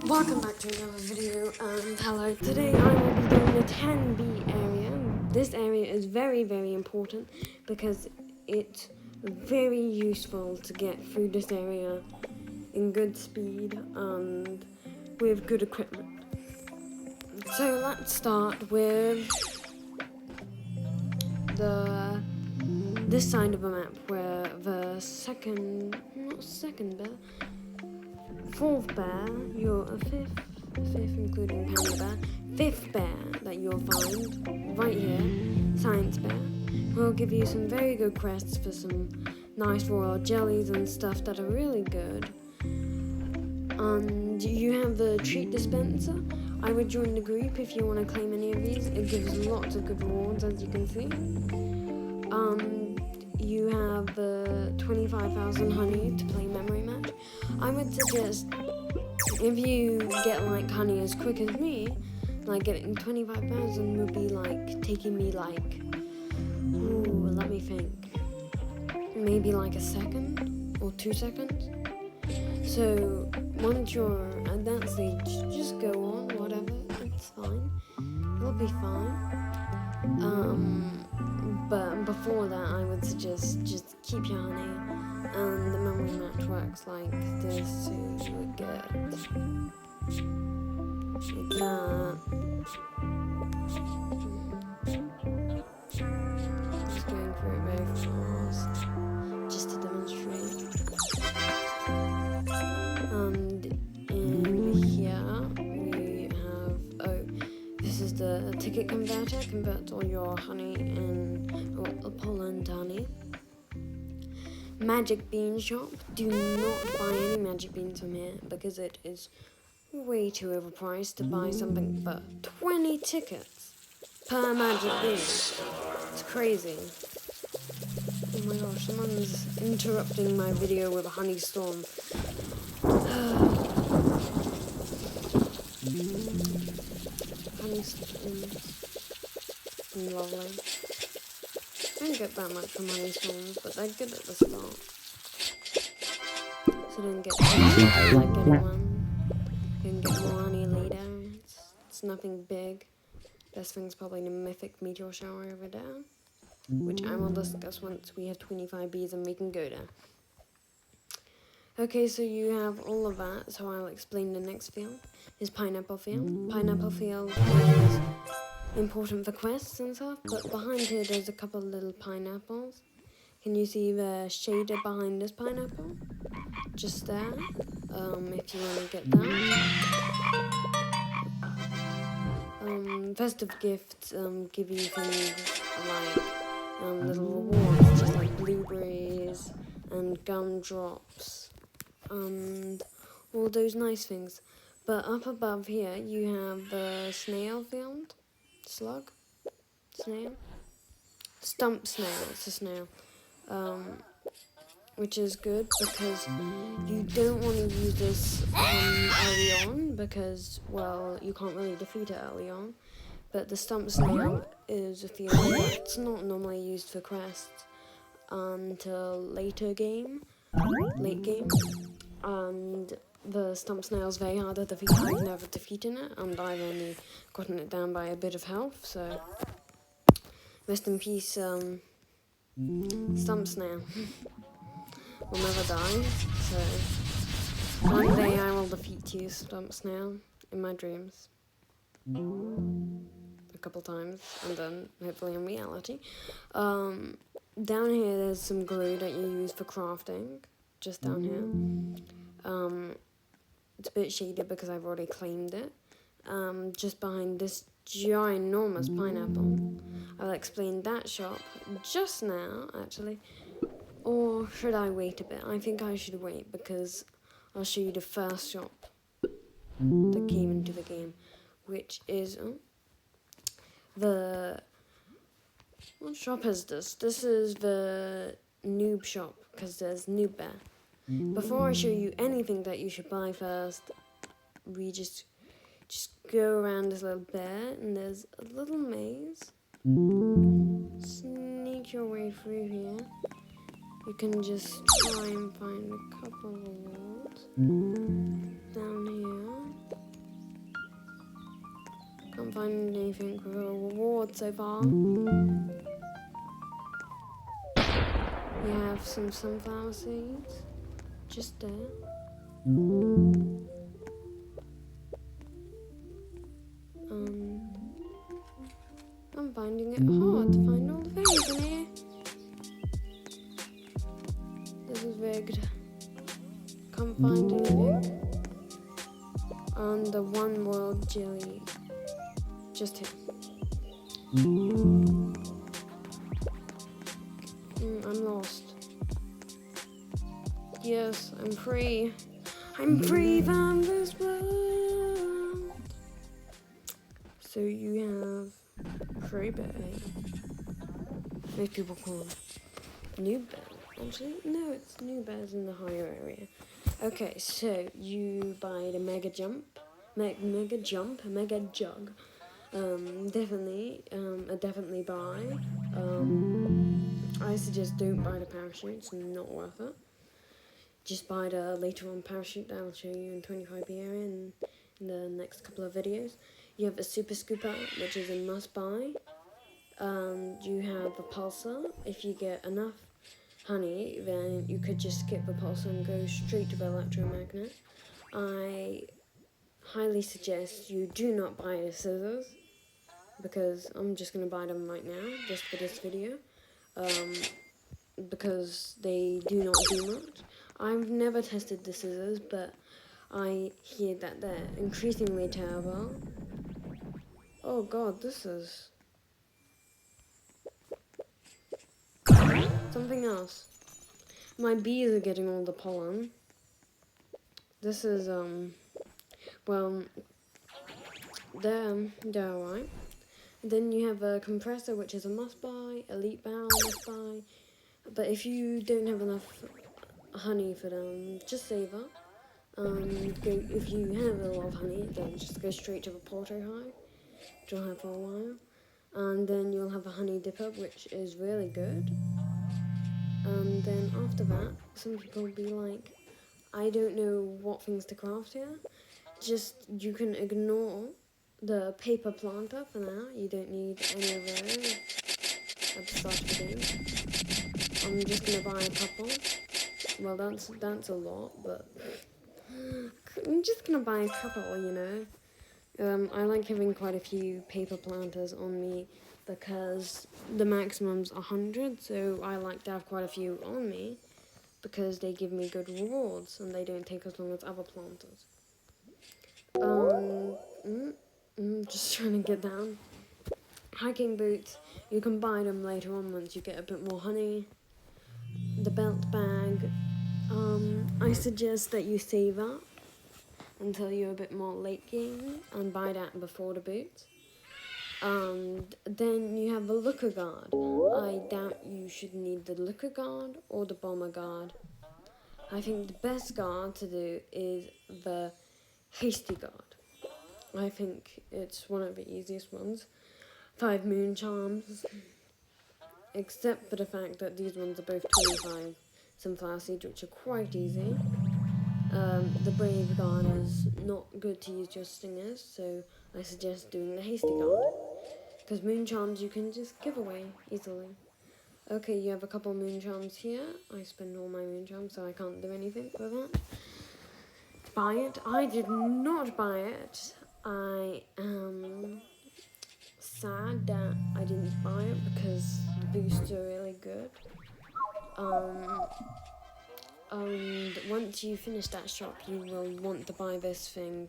Welcome back to another video, and hello. Today I will be doing the 10B area. This area is very important because it's very useful to get through this area in good speed and with good equipment. So let's start with this side of the map where the fourth bear, you're a fifth including panda bear, fifth bear that you'll find right here, science bear, will give you some very good quests for some nice royal jellies and stuff that are really good. And you have the treat dispenser. I would join the group if you want to claim any of these. It gives lots of good rewards, as you can see. You have the 25,000 honey to play memory match. I would suggest, if you get like honey as quick as me, like getting 25,000 would be like taking me like, let me think, maybe like a second or 2 seconds. So once you're at that stage, just go on, whatever, it's fine, it'll be fine. But before that, I would suggest just keep your honey, and the memory match works like this, so you would get like that. Just going through it very fast, just to demonstrate. And in here we have, this is the ticket converter, converts all your honey in pollen to honey. Magic bean shop, do not buy any magic beans from here because it is way too overpriced to buy something for 20 tickets per magic bean. It's crazy. Oh my gosh, someone's interrupting my video with a honey storm. Honey storms. Lovely. I don't get that much from honey storms, but they're good at the start. So don't get like anyone. You can get more honey later. It's nothing big. Best thing's probably the Mythic meteor shower over there, which I will discuss once we have 25 bees and we can go there. Okay, so you have all of that, so I'll explain the next field. Is pineapple field. Pineapple field is important for quests and stuff, but behind here there's a couple of little pineapples. Can you see the shader behind this pineapple? Just there, if you want to get that. Festive gifts give you things like little rewards, just like blueberries and gumdrops and all those nice things. But up above here you have the snail field. Slug? Snail? Stump snail, it's a snail. Which is good because you don't want to use this early on because, well, you can't really defeat it early on. But the stump snail is a field that's not normally used for quests until late game. And the stump snail is very hard to defeat. I've never defeated it, and I've only gotten it down by a bit of health, so rest in peace, stump snail. Will never die, so one day I will defeat you, stump snail, in my dreams. A couple times, and then hopefully in reality. Down here there's some glue that you use for crafting, just down here. It's a bit shaded because I've already claimed it. Just behind this ginormous pineapple. I'll explain that shop just now, actually. Or should I wait a bit? I think I should wait because I'll show you the first shop that came into the game, which is what shop is this? This is the noob shop because there's noob bear. Before I show you anything that you should buy first, we just go around this little bear and there's a little maze. Sneak your way through here. You can just try and find a couple of rewards down here. find anything with a reward so far. We have some sunflower seeds just there. I'm finding it hard to find all the things in here. This is rigged. Can't find anything. And the one world jelly just here. I'm lost. Yes, I'm free. I'm free from this world. So you have Free Bear. Most people call him Noob Bear. Actually, no, it's Noob Bear's in the higher area. Okay, so you buy the mega jug. Definitely buy. I suggest don't buy the parachute, it's not worth it. Just buy the later on parachute that I'll show you in 25p area in the next couple of videos. You have a super scooper, which is a must buy. You have a pulsar. If you get enough honey, then you could just skip the pulsar and go straight to the electromagnet. I highly suggest you do not buy the scissors, because I'm just going to buy them right now, just for this video, because they do not do much. I've never tested the scissors, but I hear that they're increasingly terrible. Oh god, this is something else. My bees are getting all the pollen. This is, well, they're alright. Then you have a compressor, which is a must buy, elite barrel must buy. But if you don't have enough honey for them, just save up. If you have a lot of honey, then just go straight to the porto hive, which you'll have for a while. And then you'll have a honey dipper, which is really good. And then after that, some people will be like, I don't know what things to craft here. You can ignore the paper planter for now. You don't need any of those at the start of the game. I'm just gonna buy a couple. Well, that's a lot, but I'm just gonna buy a couple, you know. I like having quite a few paper planters on me because the maximum's 100, so I like to have quite a few on me because they give me good rewards and they don't take as long as other planters. Just trying to get down. Hiking boots, you can buy them later on once you get a bit more honey. The belt bag, I suggest that you save up until you're a bit more late game and buy that before the boots. And then you have the looker guard. I doubt you should need the looker guard or the bomber guard. I think the best guard to do is the hasty guard. I think it's one of the easiest ones. 5 moon charms, except for the fact that these ones are both 25 sunflower seeds, which are quite easy. The brave guard is not good to use your stingers, so I suggest doing the hasty guard, because moon charms you can just give away easily. Okay, you have a couple moon charms here. I spend all my moon charms, so I can't do anything with that. Buy it. I did not buy it. I am sad that I didn't buy it because the boosts are really good. And once you finish that shop, you will want to buy this thing,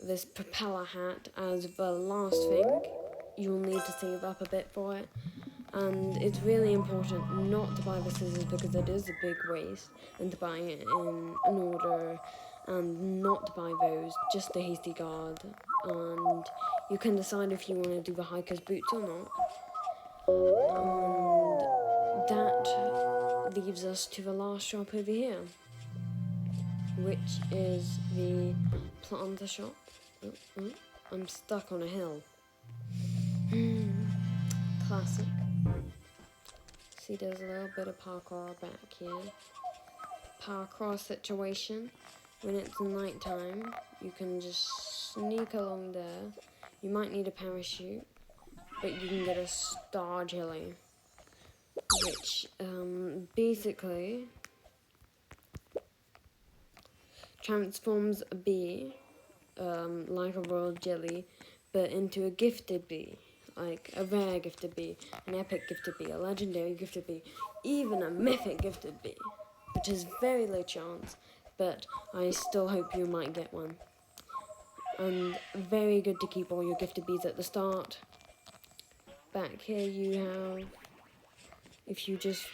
this propeller hat, as the last thing. You'll need to save up a bit for it. And it's really important not to buy the scissors because it is a big waste, and to buy it in an order, and not to buy those, just the hasty guard. And you can decide if you want to do the hiker's boots or not. And that leaves us to the last shop over here, which is the planter shop. I'm stuck on a hill. Classic. See, there's a little bit of parkour back here. Parkour situation. When it's night time, you can just sneak along there, You might need a parachute, but you can get a star jelly, which basically transforms a bee, like a royal jelly, but into a gifted bee, like a rare gifted bee, an epic gifted bee, a legendary gifted bee, even a mythic gifted bee, which is very low chance, but I still hope you might get one. And very good to keep all your gifted bees at the start. Back here you have, if you just,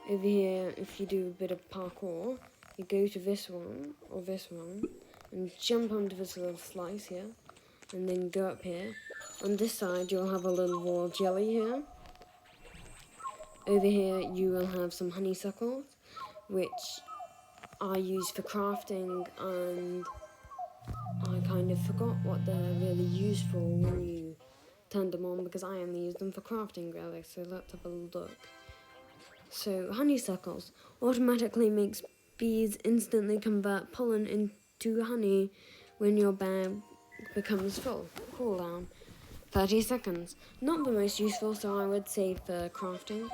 over here, if you do a bit of parkour, you go to this one, or this one, and jump onto this little slice here, and then go up here. On this side you'll have a little royal jelly here. Over here you will have some honeysuckles, which are used for crafting, and I kind of forgot what they're really used for when you turned them on, because I only use them for crafting really, so let's have a look. So honeysuckles automatically makes bees instantly convert pollen into honey when your bag becomes full. Cooldown 30 seconds. Not the most useful, so I would say for crafting.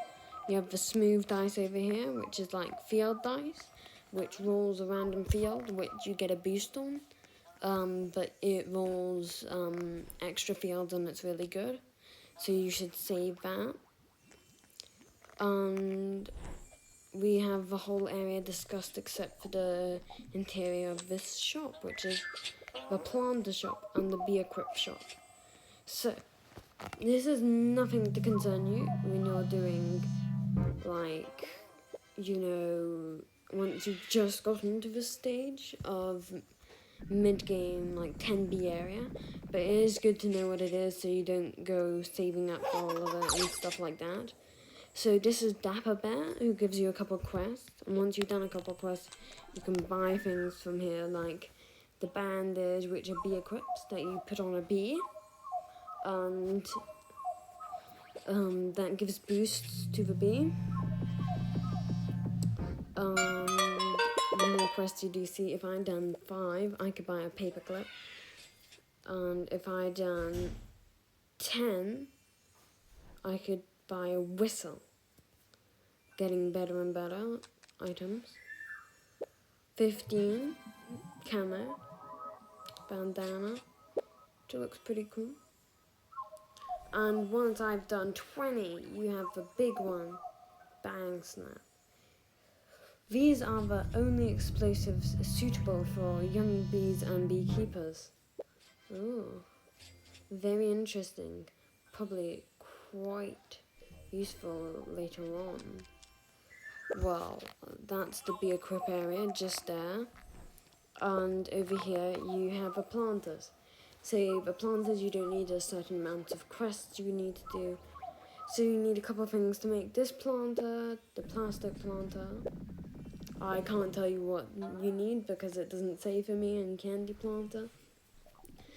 You have the smooth dice over here, which is like field dice, which rolls a random field, which you get a boost on. But it rolls extra fields and it's really good, so you should save that. And we have the whole area discussed except for the interior of this shop, which is the planter shop and the bee equip shop. So this is nothing to concern you when you're doing, like, you know, once you've just gotten to this stage of mid-game, like 10B area, but it is good to know what it is so you don't go saving up for all of it and stuff like that. So this is Dapper Bear, who gives you a couple quests, and once you've done a couple quests, you can buy things from here, like the bandage, which are bee equips that you put on a bee, and that gives boosts to the bee. The more quests you do see, if I'd done 5, I could buy a paperclip. And if I'd done 10, I could buy a whistle. Getting better and better items. 15, camo, bandana, which looks pretty cool. And once I've done 20, you have the big one, bang snap. These are the only explosives suitable for young bees and beekeepers. Ooh, very interesting. Probably quite useful later on. Well, that's the bee equip area just there. And over here you have the planters. So the planters, you don't need a certain amount of quests you need to do. So you need a couple of things to make this planter, the plastic planter. I can't tell you what you need because it doesn't say for me in Candy Planter.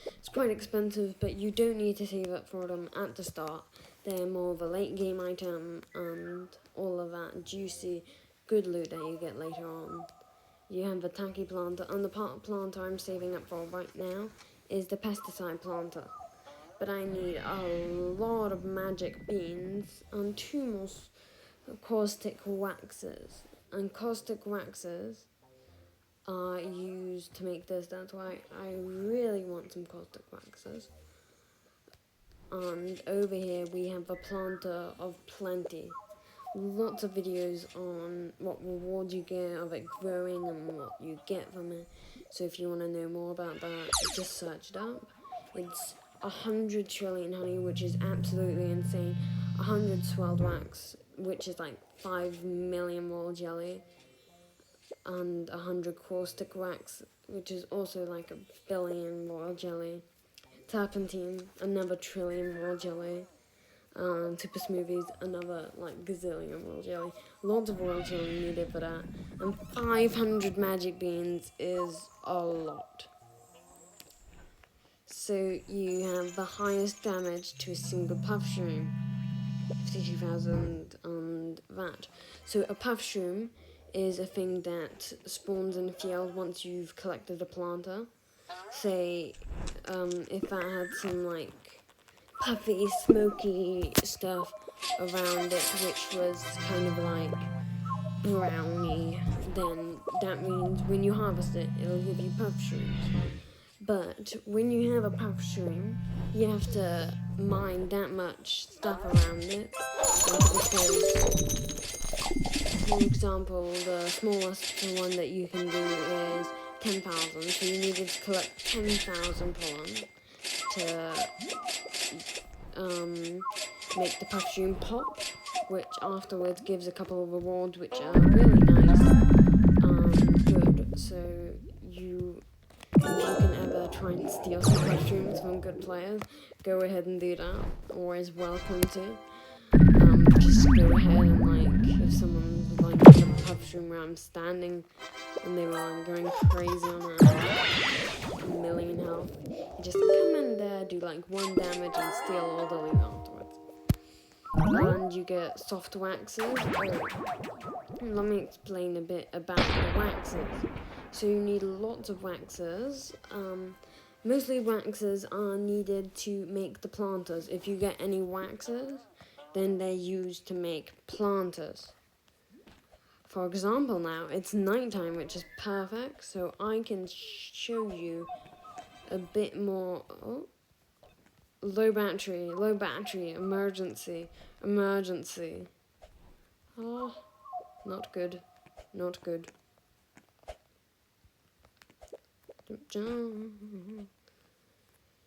It's quite expensive, but you don't need to save up for them at the start. They're more of a late game item and all of that juicy, good loot that you get later on. You have the tacky planter, and the part planter I'm saving up for right now is the pesticide planter. But I need a lot of magic beans and 2 more caustic waxes. And caustic waxes are used to make this, that's why I really want some caustic waxes. And over here we have a planter of plenty. Lots of videos on what rewards you get of it growing and what you get from it. So if you want to know more about that, just search it up. It's 100 trillion honey, which is absolutely insane. 100 swelled wax, which is like 5 million royal jelly, and 100 caustic wax, which is also like 1 billion royal jelly. Turpentine, another trillion royal jelly. Super smoothies, another like gazillion royal jelly. Lots of royal jelly needed for that. And 500 magic beans is a lot. So you have the highest damage to a single puff shroom. 52,000 and that. So a puff shroom is a thing that spawns in the field once you've collected a planter. say, if that had some like puffy, smoky stuff around it, which was kind of like brownie, then that means when you harvest it, it'll give you puff shrooms. But when you have a puff shroom, you have to mine that much stuff around it. For example, the smallest one that you can do is 10,000. So you needed to collect 10,000 pollen to make the puff shroom pop, which afterwards gives a couple of rewards which are really nice and good. So if you can ever try and steal some puff shrooms from good players, go ahead and do that. Always welcome to. Just go ahead and like, if someone's like in a puff shroom where I'm standing and they were going crazy on a million health, you just come in there, do like 1 damage and steal all the loot afterwards. And you get soft waxes. Let me explain a bit about the waxes. So you need lots of waxes. Mostly waxes are needed to make the planters. If you get any waxes, then they're used to make planters. For example, now it's nighttime, which is perfect, so I can show you a bit more. Oh, low battery, emergency. Oh, not good.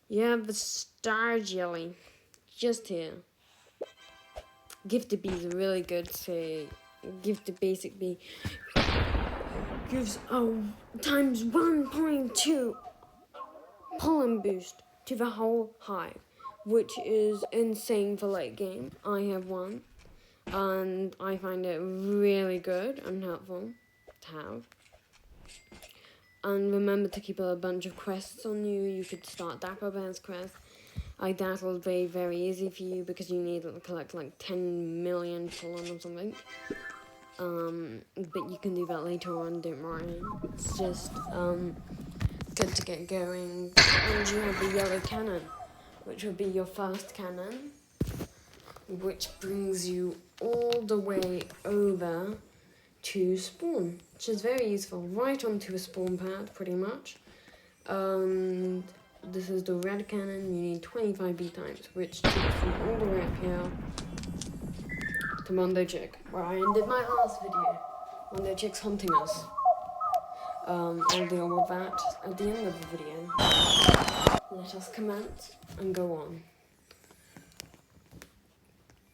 You have the star jelly just here. Gifted bees are really good, so gifted basic bee gives times 1.2 pollen boost to the whole hive, which is insane for late game. I have one, and I find it really good and helpful to have. And remember to keep a bunch of quests on you. You could start Dapper Bear's quest. That will be very easy for you because you need to collect like 10 million pollen or something. But you can do that later on, don't worry. It's just good to get going. And you have the yellow cannon, which will be your first cannon, which brings you all the way over to spawn, which is very useful. Right onto a spawn pad, pretty much. This is the red cannon. You need 25 bee times, which takes you all the way up here to Mondo Chick, where I ended my last video. Mondo Chick's hunting us. I'll deal with that at the end of the video. Let us commence and go on.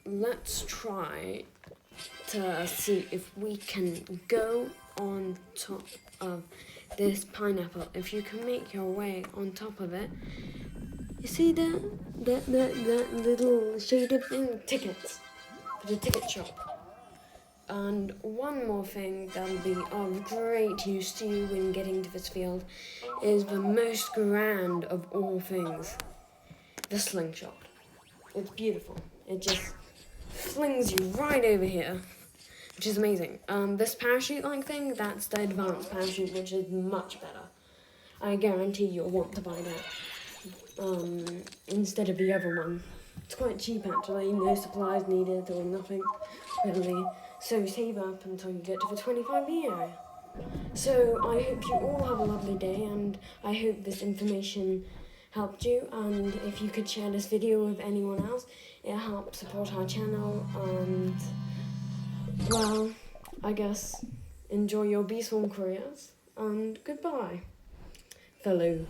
Let's try to see if we can go on top of this pineapple. If you can make your way on top of it, you see that little shaded thing? Tickets for the ticket shop. And one more thing that'll be of great use to you when getting to this field is the most grand of all things, the slingshot. It's beautiful. It just flings you right over here, which is amazing. This parachute-like thing, that's the advanced parachute, which is much better. I guarantee you'll want to buy that instead of the other one. It's quite cheap actually, no supplies needed or nothing really. So save up until you get to the 25B area. So I hope you all have a lovely day, and I hope this information helped you, and if you could share this video with anyone else, it helps support our channel, and well, I guess enjoy your bee swarm careers, and goodbye, fellow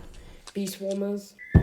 bee swarmers.